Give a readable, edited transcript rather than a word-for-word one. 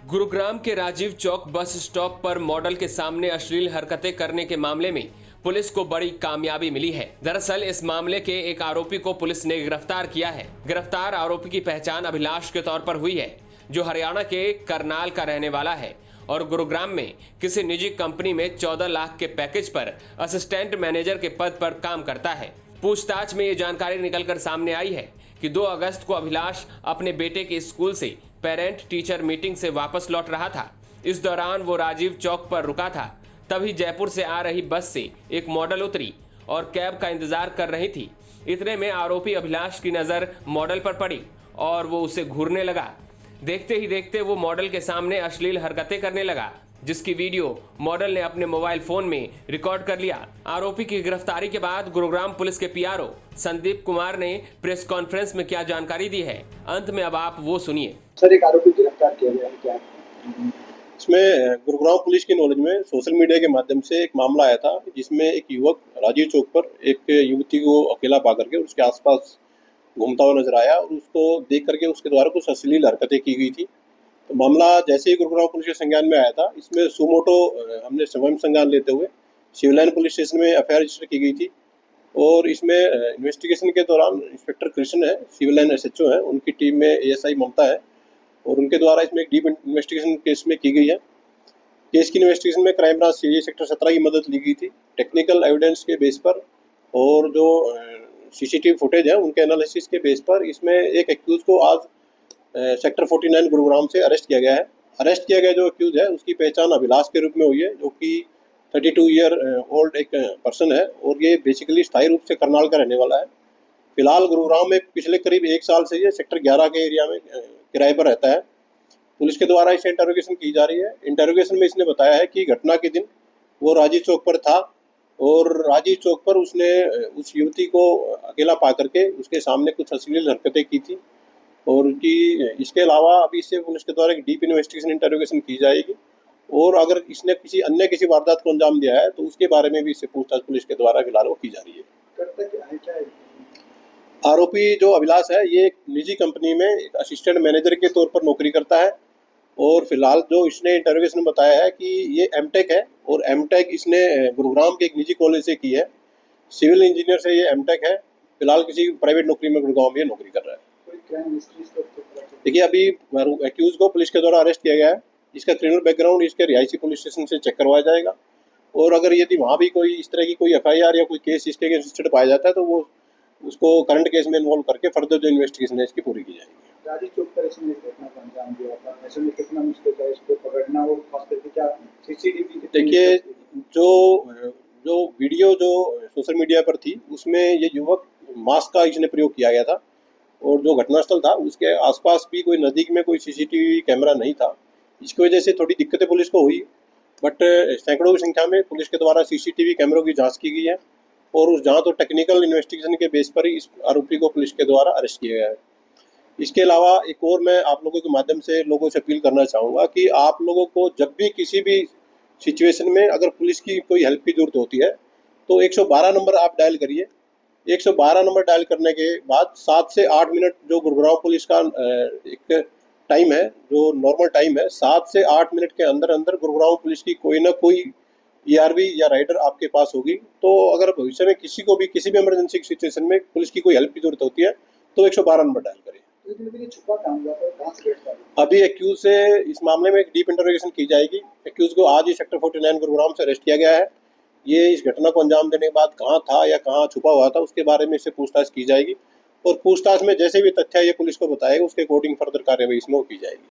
गुरुग्राम के Rajiv Chowk bus stop पर model के सामने अश्लील हरकतें करने के मामले में पुलिस को बड़ी कामयाबी मिली है। दरअसल इस मामले के एक आरोपी को पुलिस ने गिरफ्तार किया है। गिरफ्तार आरोपी की पहचान अभिलाष के तौर पर हुई है, जो हरियाणा के करनाल का रहने वाला है और गुरुग्राम में किसी निजी कंपनी में 14 लाख के पैकेज पर असिस्टेंट मैनेजर के पद पर काम करता है। पूछताछ में ये जानकारी निकलकर सामने आई है कि 2 अगस्त को अभिलाष अपने बेटे के स्कूल से पेरेंट टीचर मीटिंग से वापस लौट रहा था। इस दौरान वो राजीव चौक पर रुका था। तभी जयपुर से आ रही बस से एक मॉडल उतरी और कैब का इंतजार कर रही थी। इतने में आरोपी अभिलाष की नज़र मॉडल पर पड़ी और वो उसे घूरने लगा। देखते ही देखते वो मॉडल के सामने अश्लील हरकतें करने लगा, जिसकी वीडियो मॉडल ने अपने मोबाइल फोन में रिकॉर्ड कर लिया। आरोपी की गिरफ्तारी के बाद गुरुग्राम पुलिस के पीआरओ संदीप कुमार ने प्रेस कॉन्फ्रेंस में क्या जानकारी दी है, अंत में अब आप वो सुनिए। सर, एक आरोपी गिरफ्तार किया गया है, क्या इसमें गुरुग्राम पुलिस की नॉलेज में सोशल मीडिया के माध्यम से एक मामला आया था, जिसमें एक युवक राजीव चौक पर एक युवती को अकेला पा करके उसके आसपास घूमता हुआ नजर आया और उसको देख करके उसके द्वारा कुछ अश्लील हरकतें की गई थी। तो मामला जैसे ही गुरुग्राम पुलिस के संज्ञान में आया था, इसमें सुमोटो हमने स्वयं संज्ञान लेते हुए सिविल लाइन पुलिस स्टेशन में एफआईआर रजिस्टर की गई थी और इसमें इन्वेस्टिगेशन के दौरान इंस्पेक्टर कृष्ण है, सिविल लाइन एसएचओ है, उनकी टीम में एएसआई ममता है और उनके द्वारा इसमें एक डीप इन्वेस्टिगेशन केस में की गई है। केस की इन्वेस्टिगेशन में क्राइम ब्रांच सीआईए सेक्टर 17 की मदद ली गई थी टेक्निकल एविडेंस के बेस पर और जो सीसीटीवी फुटेज है उनके एनालिसिस के बेस पर इसमें एक एक्यूज को आज सेक्टर 49 गुरुग्राम से अरेस्ट किया गया है। अरेस्ट किया गया जो एक्यूज है उसकी पहचान अभिलाष के रूप में हुई है, जो कि 32 ईयर ओल्ड एक पर्सन है और ये बेसिकली स्थायी रूप से करनाल का रहने वाला है। फिलहाल गुरुग्राम में पिछले करीब 1 साल से ये सेक्टर 11 के एरिया में किराए पर रहता है। पुलिस के द्वारा इसे इंटरोगेशन की जा रही है। इंटरोगेशन में इसने बताया है कि घटना के दिन वो राजीव चौक पर था और राजीव चौक पर उसने उस युवती को अकेला पा करके उसके सामने कुछ अश्लील हरकतें की थी और इसके अलावा अभी इससे पुलिस के द्वारा एक डीप इन्वेस्टिगेशन इंटरोगेशन की जाएगी और अगर इसने किसी वारदात को अंजाम दिया है तो उसके बारे में भी इससे पूछताछ पुलिस के द्वारा फिलहाल वो की जा रही है। आरोपी जो अभिलाष है ये एक निजी कंपनी में एक असिस्टेंट मैनेजर के तौर पर नौकरी करता है और फिलहाल जो इसने इंटरोगेशन में बताया है कि ये एमटेक है और एमटेक इसने गुरुग्राम के एक निजी कॉलेज से की है। सिविल इंजीनियर से ये एमटेक है। फिलहाल किसी प्राइवेट नौकरी में गुरुग्राम में नौकरी कर रहा है। देखिए, अभी एक्यूज को पुलिस के द्वारा अरेस्ट किया गया है। इसका क्रिमिनल बैकग्राउंड इसके रिहायशी पुलिस स्टेशन से चेक करवाया जाएगा और अगर यदि वहाँ भी कोई इस तरह की कोई एफआईआर या कोई केस इसके अगेंस्ट पाया जाता है तो वो उसको करंट केस में इन्वॉल्व करके फर्दर जो इन्वेस्टिगेशन है इसकी पूरी की जाएगी। राजीव चौक पर इसने घटना को अंजाम दिया था, ऐसे में कितना मुश्किल है इसको पकड़ना और खास करके क्या सीसीटीवी। देखिए, जो वीडियो जो सोशल मीडिया पर थी उसमें ये युवक मास्क का इसने प्रयोग किया गया था और जो घटनास्थल था उसके आसपास भी कोई नज़दीक में कोई सीसीटीवी कैमरा नहीं था। इसकी वजह से थोड़ी दिक्कतें पुलिस को हुई, बट सैकड़ों की संख्या में पुलिस के द्वारा सीसीटीवी कैमरों की जांच की गई है और उस जांच और टेक्निकल इन्वेस्टिगेशन के बेस पर ही इस आरोपी को पुलिस के द्वारा अरेस्ट किया गया है। इसके अलावा एक और मैं आप लोगों के माध्यम से लोगों से अपील करना चाहूँगा कि आप लोगों को जब भी किसी भी सिचुएशन में अगर पुलिस की कोई हेल्प की ज़रूरत होती है तो 112 नंबर आप डायल करिए। 112 नंबर डायल करने के बाद 7 से 8 मिनट जो गुरुग्राम पुलिस का एक टाइम है, जो नॉर्मल टाइम है, 7 से 8 मिनट के अंदर अंदर गुरुग्राम पुलिस की कोई ना कोई ईआरवी या राइडर आपके पास होगी। तो अगर भविष्य में किसी को भी किसी भी इमरजेंसी सिचुएशन में पुलिस की कोई हेल्प की जरूरत होती है तो 112 नंबर डायल करें। अभी एक्यूज से इस मामले में एक डीप इंटरोगेशन की जाएगी। एक्यूज को आज ही सेक्टर 49 गुरुग्राम से अरेस्ट किया गया है। ये इस घटना को अंजाम देने के बाद कहाँ था या कहाँ छुपा हुआ था उसके बारे में इससे पूछताछ की जाएगी और पूछताछ में जैसे भी तथ्य ये पुलिस को बताएगा उसके अकॉर्डिंग फर्दर कार्रवाई इसमें की जाएगी।